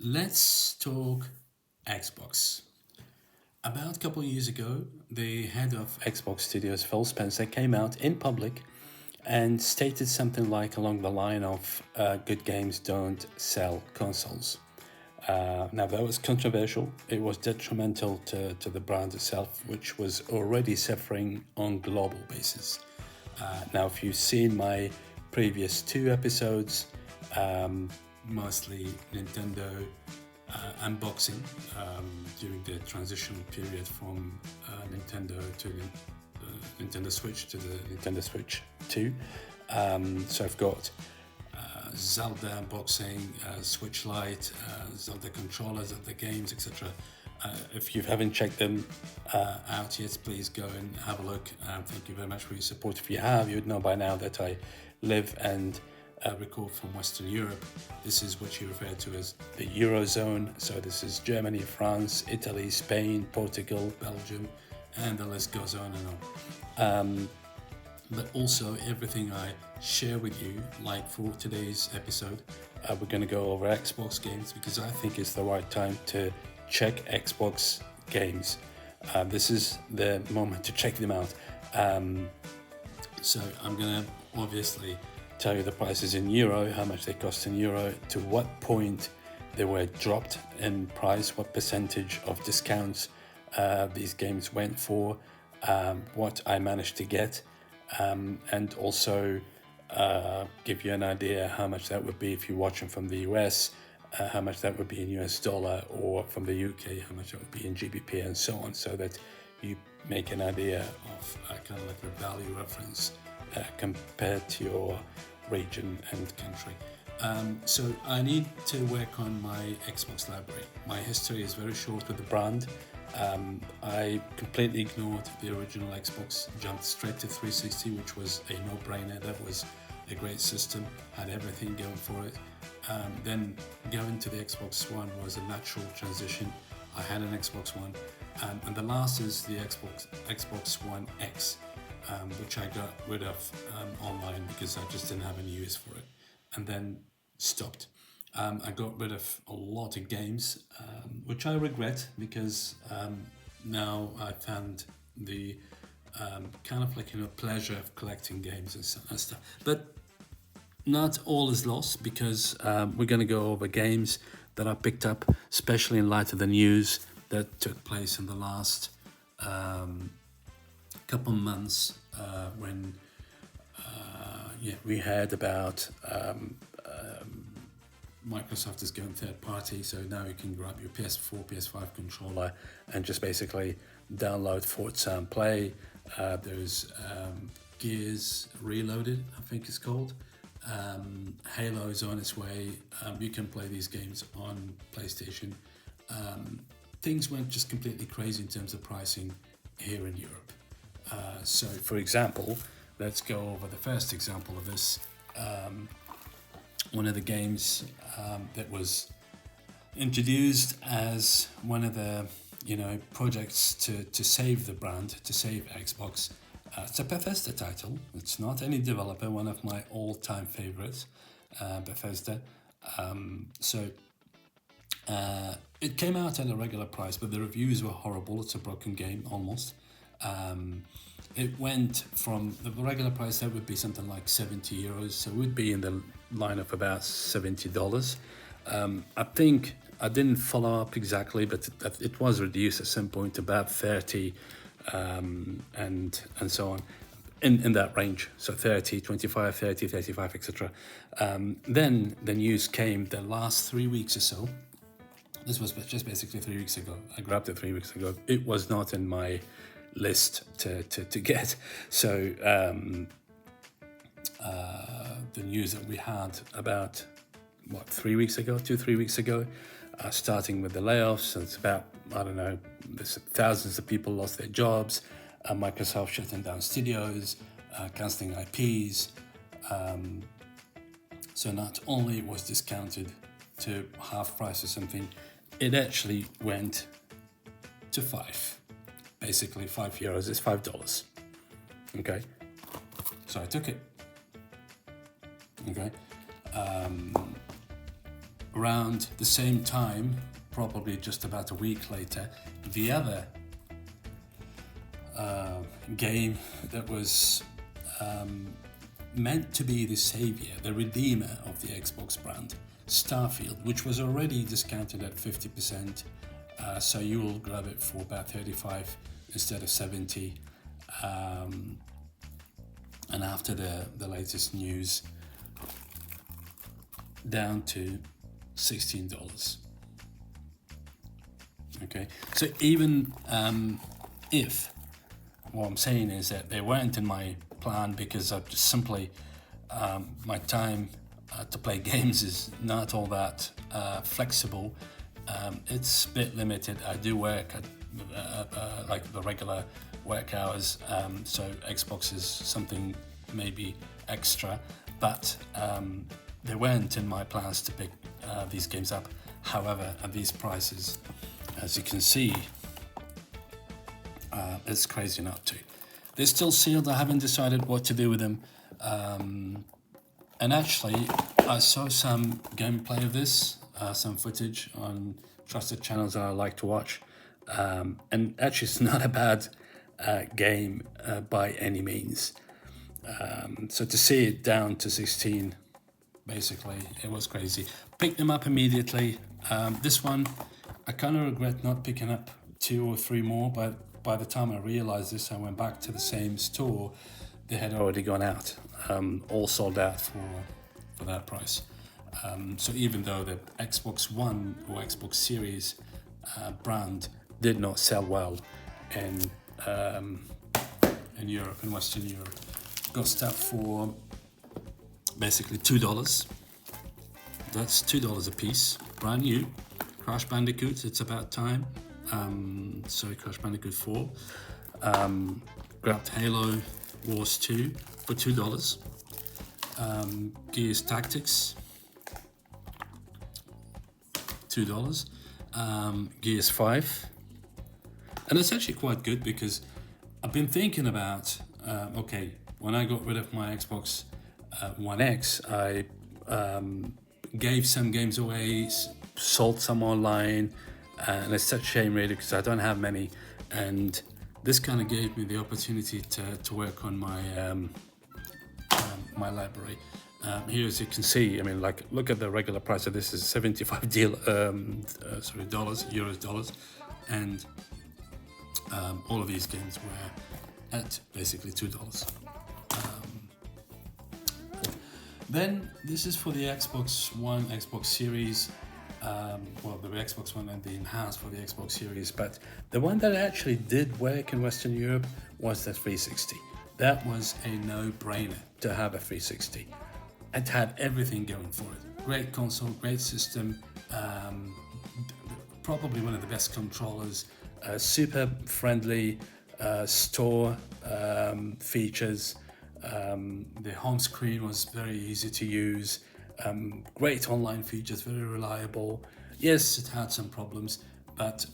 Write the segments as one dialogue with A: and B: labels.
A: Let's talk Xbox. About a couple of years ago, the head of Xbox Studios, Phil Spencer, came out in public and stated something like along the line of good games don't sell consoles. Now, that was controversial. It was detrimental to the brand itself, which was already suffering on global basis. Now, if you've seen my previous two episodes, mostly Nintendo unboxing during the transitional period from Nintendo to the Nintendo Switch to the Nintendo Switch 2. So I've got Zelda unboxing, Switch Lite, Zelda controllers, Zelda games, etc. If you haven't checked them out yet, please go and have a look. Thank you very much for your support. If you have, you would know by now that I live and record from Western Europe. This is what you refer to as the Eurozone. So this is Germany, France, Italy, Spain, Portugal, Belgium, and the list goes on and on. But also everything I share with you, like for today's episode, we're going to go over Xbox games because I think it's the right time to check Xbox games. This is the moment to check them out. So I'm going to obviously tell you the prices in euro, how much they cost in euro, to what point they were dropped in price, what percentage of discounts these games went for, what I managed to get, and also give you an idea how much that would be if you're watching from the US, how much that would be in US dollar, or from the UK, how much it would be in GBP, and so on, so that you make an idea of kind of like a value reference compared to your region and country. So I need to work on my Xbox library. My history is very short with the brand. I completely ignored the original Xbox, jumped straight to 360, which was a no-brainer. That was a great system, had everything going for it. Then going to the Xbox One was a natural transition. I had an Xbox One, and the last is the Xbox One X, which I got rid of online because I just didn't have any use for it, and then stopped. I got rid of a lot of games, which I regret because now I found the kind of like pleasure of collecting games and stuff. But not all is lost because we're going to go over games that I picked up, especially in light of the news that took place in the last couple months when we heard about Microsoft is going third party, so now you can grab your PS4, PS5 controller and just basically download Forza and play. There's Gears Reloaded, I think it's called. Halo is on its way. You can play these games on PlayStation. Things went just completely crazy in terms of pricing here in Europe. So, for example, let's go over the first example of this. One of the games that was introduced as one of the projects to save the brand, to save Xbox. It's a Bethesda title. It's not any developer. One of my all-time favorites, Bethesda. It came out at a regular price, but the reviews were horrible. It's a broken game almost. It went from the regular price, that would be something like 70 euros, so it would be in the line of about $70. I think I didn't follow up exactly, but it was reduced at some point to about 30 and so on, in that range, so 30, 25, 30, 35, etc. Then the news came the last 3 weeks or so. This was just basically 3 weeks ago. I grabbed it 3 weeks ago. It was not in my list to get. So the news that we had about 3 weeks ago, 2-3 weeks ago, starting with the layoffs, and it's about, I don't know, there's thousands of people lost their jobs, Microsoft shutting down studios, cancelling IPs. So not only it was discounted to half price or something, it actually went to basically €5 is $5. Okay, so I took it. Okay, around the same time, probably just about a week later, the other game that was meant to be the savior, the redeemer of the Xbox brand, Starfield, which was already discounted at 50%, so you will grab it for about 35 instead of 70. And after the latest news, down to $16. Okay, so even if what I'm saying is that they weren't in my plan because I've just simply my time to play games is not all that flexible. It's a bit limited. I do work at like the regular work hours, so Xbox is something maybe extra, but they weren't in my plans to pick these games up. However, at these prices, as you can see, it's crazy not to. They're still sealed. I haven't decided what to do with them. And actually, I saw some gameplay of this, some footage on trusted channels that I like to watch. And actually, it's not a bad game by any means. So to see it down to 16, basically, it was crazy. Picked them up immediately. This one, I kind of regret not picking up 2 or 3 more, but by the time I realized this, I went back to the same store. They had already gone out, all sold out for that price. So even though the Xbox One or Xbox Series brand did not sell well in Europe, in Western Europe, got stuff for basically $2. That's $2 a piece, brand new. Crash Bandicoot, it's about time. Crash Bandicoot 4. Grabbed Halo Wars 2 for $2. Gears Tactics, $2. Gears 5. And it's actually quite good because I've been thinking about, okay, when I got rid of my Xbox One X, I gave some games away, sold some online, and it's such a shame really because I don't have many, and this kind of gave me the opportunity to work on my my library. Here, as you can see, I mean, like, look at the regular price of this is 75 euros, and all of these games were at basically $2. Then this is for the Xbox One, Xbox Series. The Xbox One and the enhanced for the Xbox Series, but the one that actually did work in Western Europe was the 360. That was a no-brainer to have a 360. It had everything going for it. Great console, great system, probably one of the best controllers, super friendly store features. The home screen was very easy to use. Great online features, very reliable. Yes, it had some problems, but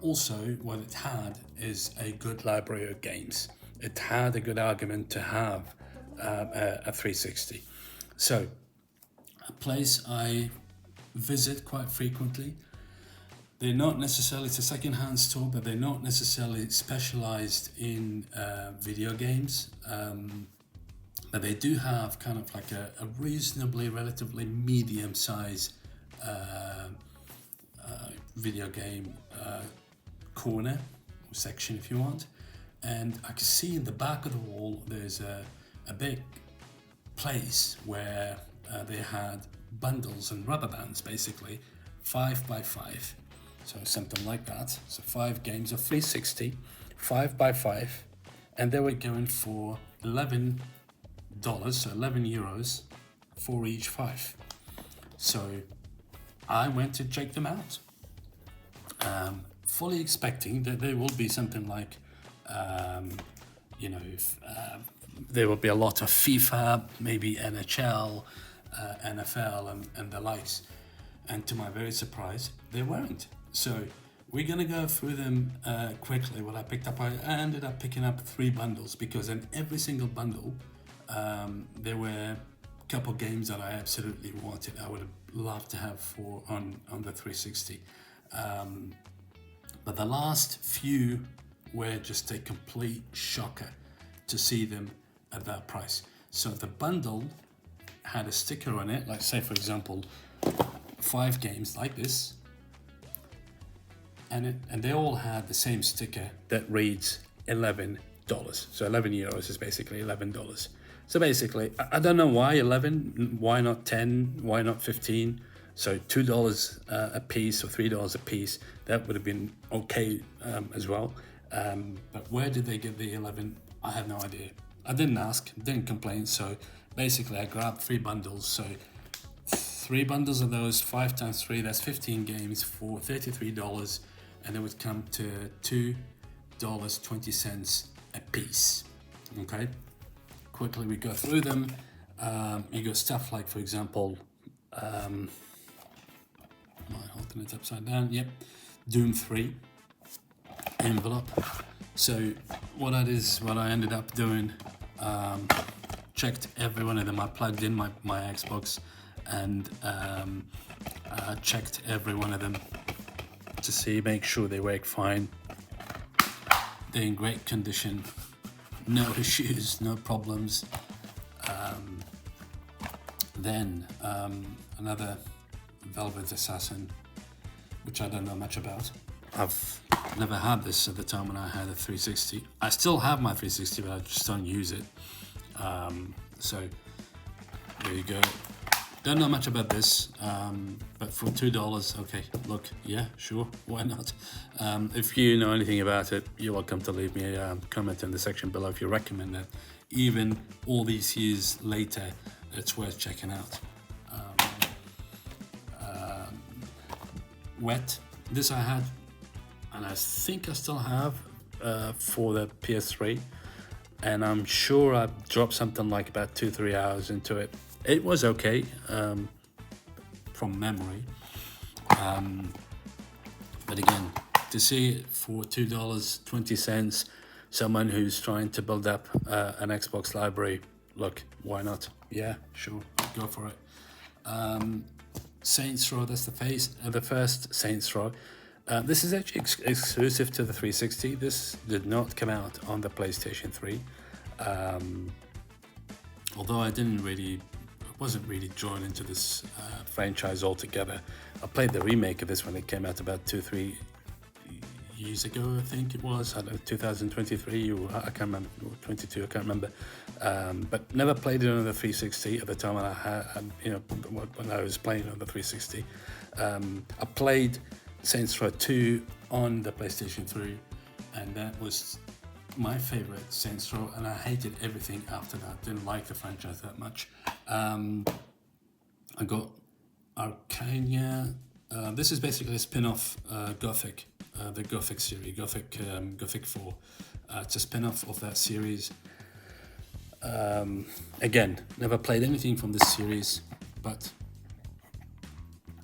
A: also what it had is a good library of games. It had a good argument to have a 360. So, a place I visit quite frequently. They're not necessarily, it's a second-hand store, but they're not necessarily specialized in video games. But they do have kind of like a reasonably, relatively medium-sized video game corner or section, if you want. And I can see in the back of the wall there's a big place where they had bundles and rubber bands, basically 5x5, so something like that. So 5 games of 360, 5x5, and they were going for $11, so 11 euros for each 5. So I went to check them out, fully expecting that there will be something like, there will be a lot of FIFA, maybe NHL, NFL, and the likes. And to my very surprise, they weren't. So we're gonna go through them quickly. What I picked up, I ended up picking up 3 bundles because in every single bundle, there were a couple games that I absolutely wanted. I would have love to have on the 360. But the last few were just a complete shocker to see them at that price. So the bundle had a sticker on it, like say for example 5 games like this, and they all had the same sticker that reads $11. So 11 euros is basically $11. So basically, I don't know why 11, why not 10, why not 15? So $2 a piece or $3 a piece, that would have been okay as well. But where did they get the 11? I have no idea. I didn't ask, didn't complain. So basically I grabbed 3 bundles. So 3 bundles of those, 5 times 3, that's 15 games for $33. And it would come to $2.20 a piece. Okay, quickly we go through them. You got stuff like, for example, am I holding it upside down? Yep, Doom 3 envelope. So what I ended up doing, checked every one of them. I plugged in my Xbox and checked every one of them to make sure they work fine. They're in great condition, no issues, no problems. Then another Velvet Assassin, which I don't know much about. I've never had this at the time when I had a 360. I still have my 360, but I just don't use it. So there you go. Don't know much about this, but for $2, okay, look, yeah, sure, why not? If you know anything about it, you're welcome to leave me a comment in the section below if you recommend it. Even all these years later, it's worth checking out. Wet, this I had, and I think I still have for the PS3, and I'm sure I dropped something like about 2-3 hours into it. It was okay, from memory, but again, to see it for $2.20, someone who's trying to build up an Xbox library, look, why not? Yeah, sure, go for it. Saints Row, that's the first Saints Row. This is actually exclusive to the 360. This did not come out on the PlayStation 3. Although I wasn't really drawn into this franchise altogether. I played the remake of this when it came out about 2-3 years ago, I think it was. I don't know, 2023 or I can't remember, or 22, I can't remember. But never played it on the 360 at the time when when I was playing on the 360. I played Saints Row 2 on the PlayStation 3, and that was my favorite Saints Row, and I hated everything after that. Didn't like the franchise that much. I got Arcania. This is basically a spin-off Gothic, the Gothic series, Gothic 4. It's a spin-off of that series. Again, never played anything from this series, but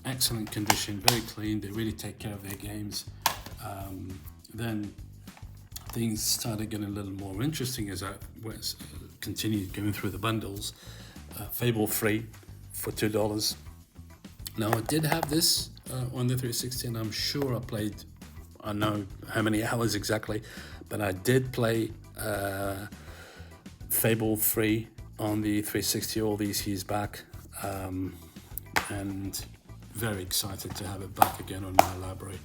A: excellent condition, very clean. They really take care of their games. Then things started getting a little more interesting as I continued going through the bundles. Fable 3 for $2. Now I did have this on the 360, and I'm sure I played, I know how many hours exactly, but I did play Fable 3 on the 360 all these years back, and very excited to have it back again on my library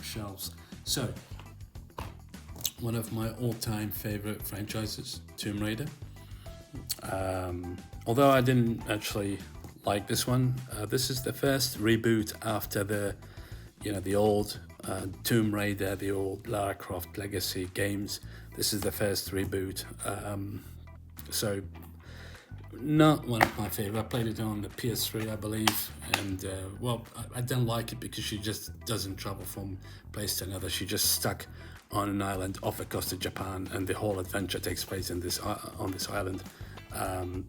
A: shelves. So, one of my all-time favorite franchises, Tomb Raider. Although I didn't actually like this one, this is the first reboot after the old Tomb Raider, the old Lara Croft Legacy games. This is the first reboot. So, not one of my favorite. I played it on the PS3, I believe, and I don't like it because she just doesn't travel from place to another. She just stuck on an island off the coast of Japan, and the whole adventure takes place on this island.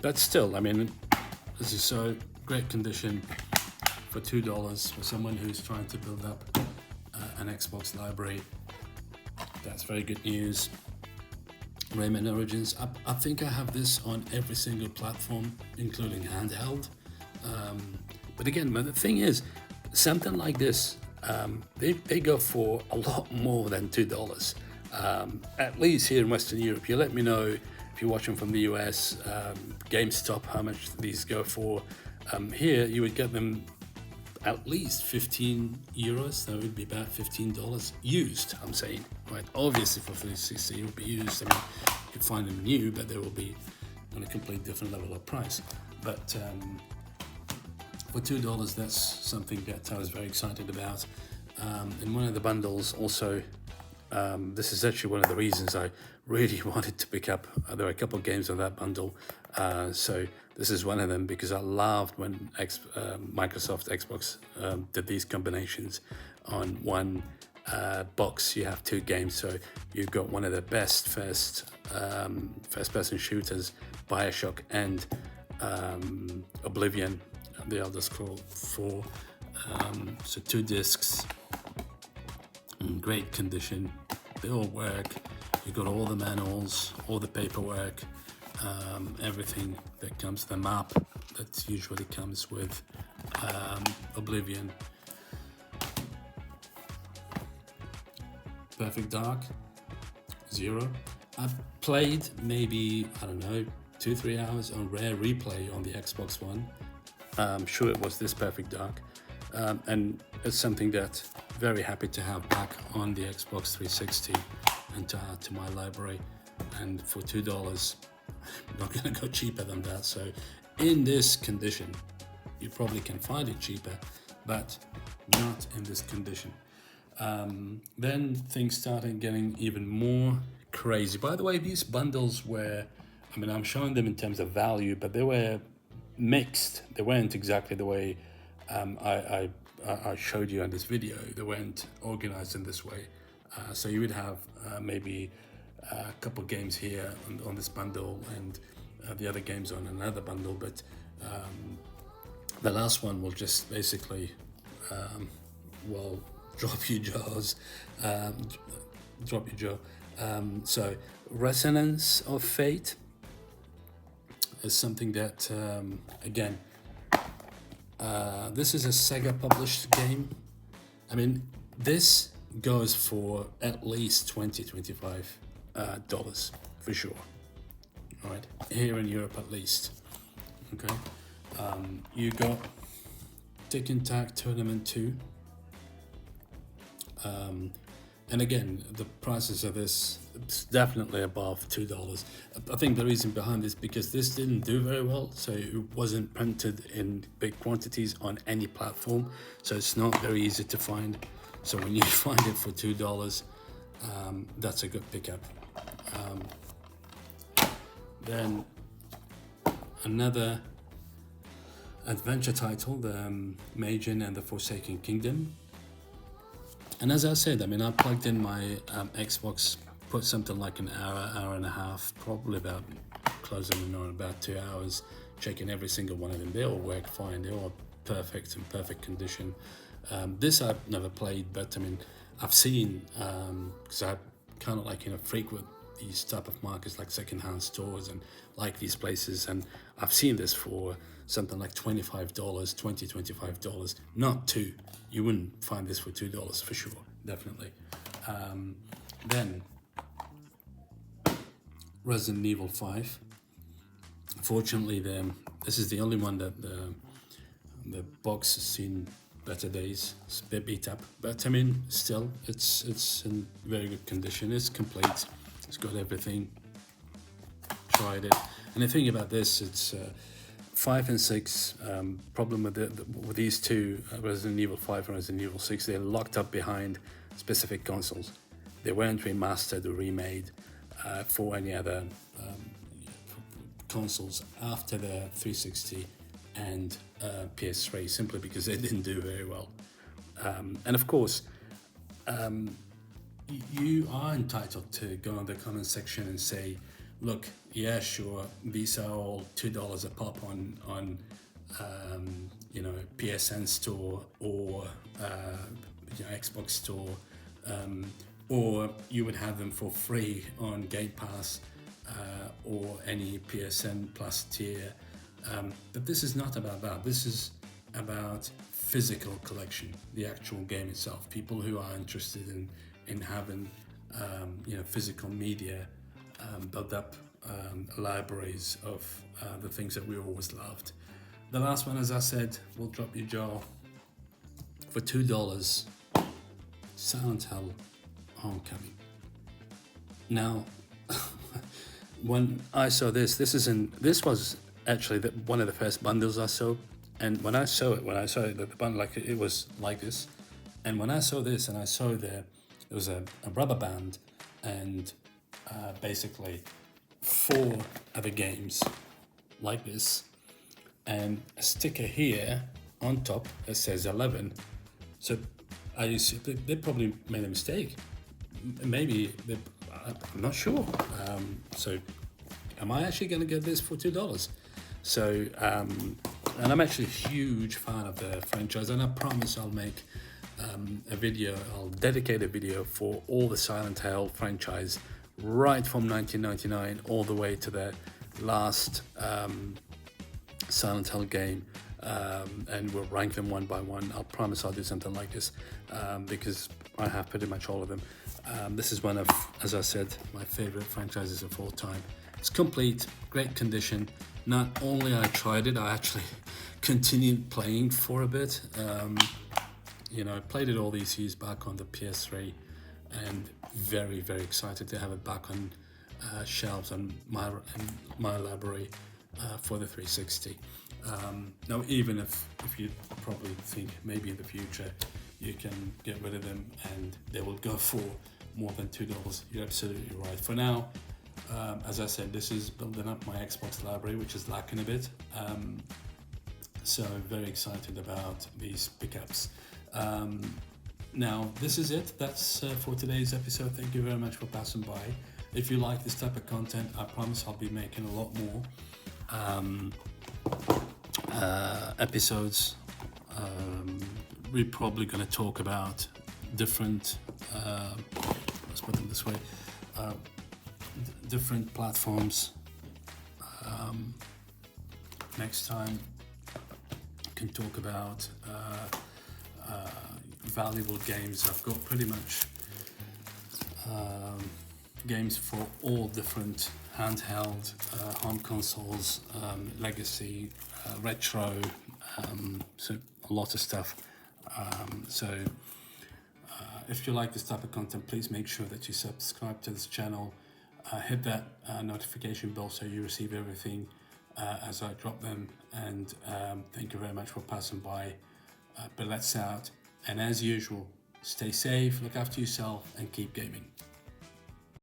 A: But still, I mean, this is so great condition for $2 for someone who's trying to build up an Xbox library. That's very good news. Rayman Origins, I think I have this on every single platform, including handheld. But again, the thing is, something like this, they go for a lot more than $2. At least here in Western Europe. You let me know if you're watching from the US, GameStop, how much these go for. Here, you would get them at least 15 euros. That would be about $15 used, I'm saying, right? Obviously for 360 it will be used. I mean, you can find them new, but they will be on a completely different level of price. But for $2, that's something that I was very excited about. In one of the bundles also, this is actually one of the reasons I really wanted to pick up. There are a couple of games on that bundle, so this is one of them, because I loved when Microsoft Xbox did these combinations on one box. You have two games, so you've got one of the best first-person shooters, BioShock, and Oblivion, the Elder Scrolls 4. So two discs in great condition. They all work. You got all the manuals, all the paperwork, everything that comes, the map that usually comes with Oblivion. Perfect Dark, 0. I've played maybe, I don't know, 2-3 hours on Rare Replay on the Xbox One. I'm sure it was this Perfect Dark. And it's something that very happy to have back on the Xbox 360 and to add to my library. And for $2, I'm not gonna go cheaper than that. So in this condition, you probably can find it cheaper, but not in this condition. Then things started getting even more crazy. By the way, these bundles were, I mean, I'm showing them in terms of value, but they were mixed. They weren't exactly the way I showed you in this video. They weren't organized in this way. So you would have maybe a couple games here on this bundle, and the other games on another bundle, but the last one will just basically drop your jaws, drop your jaw. So Resonance of Fate is something that again, this is a Sega published game. I mean, this goes for at least $20-25 for sure. All right, here in Europe at least. Okay, you got Tick and Tack Tournament 2. And again, the prices of this, it's definitely above $2. I think the reason behind this, because this didn't do very well, so it wasn't printed in big quantities on any platform, so it's not very easy to find. So when you find it for $2, that's a good pickup. Then another adventure title, the Magen and the Forsaken Kingdom. And as I said, I mean, I plugged in my Xbox, put something like an hour and a half, probably about closing in on about 2 hours, checking every single one of them. They all work fine. They all perfect, in perfect condition. This I've never played, but I mean, I've seen, because I kind of like, frequent these type of markets like secondhand stores and like these places, and I've seen this for something like $25, $25, not $2. You wouldn't find this for $2 for sure, definitely. Then Resident Evil 5. Fortunately, this is the only one that the box has seen better days. It's a bit beat up, but I mean, still, it's in very good condition. It's complete. It's got everything. Tried it, and the thing about this, it's 5 and 6. Problem with these two, Resident Evil 5 and Resident Evil 6, they're locked up behind specific consoles. They weren't remastered or remade for any other consoles after the 360 and PS3, simply because they didn't do very well. And of course, you are entitled to go in the comment section and say, look, yeah, sure, these are all $2 a pop on PSN store or Xbox store, or you would have them for free on Game Pass or any PSN Plus tier. But this is not about that. This is about physical collection, the actual game itself. People who are interested in having physical media, build up libraries of the things that we always loved. The last one, as I said, will drop your jaw for $2. Silent Hill Homecoming. Now, when I saw this was actually one of the first bundles I saw, and when I saw it, the bundle, like it was like this, and when I saw this, and I saw there was a rubber band, and basically 4 other games like this, and a sticker here on top that says 11. So they probably made a mistake. Maybe I'm not sure. So am I actually going to get this for $2? So and I'm actually a huge fan of the franchise, and I promise I'll make I'll dedicate a video for all the Silent Hill franchise, right from 1999 all the way to the last Silent Hill game, and we'll rank them one by one. I promise I'll do something like this, because I have pretty much all of them. This is one of, as I said, my favorite franchises of all time. It's complete, great condition. Not only I tried it, I actually continued playing for a bit. I played it all these years back on the PS3, and very, very excited to have it back on shelves on my library for the 360. Now, even if you probably think maybe in the future you can get rid of them and they will go for more than $2, you're absolutely right. For now, as I said, this is building up my Xbox library, which is lacking a bit. So very excited about these pickups. Now, this is it. That's for today's episode. Thank you very much for passing by. If you like this type of content, I promise I'll be making a lot more episodes. We're probably going to talk about different, let's put them this way, different platforms. Next time, can talk about valuable games. I've got pretty much games for all different handheld, home consoles, legacy, retro, so a lot of stuff. If you like this type of content, please make sure that you subscribe to this channel, hit that notification bell so you receive everything as I drop them, and thank you very much for passing by. But let's out, and as usual, stay safe, look after yourself, and keep gaming.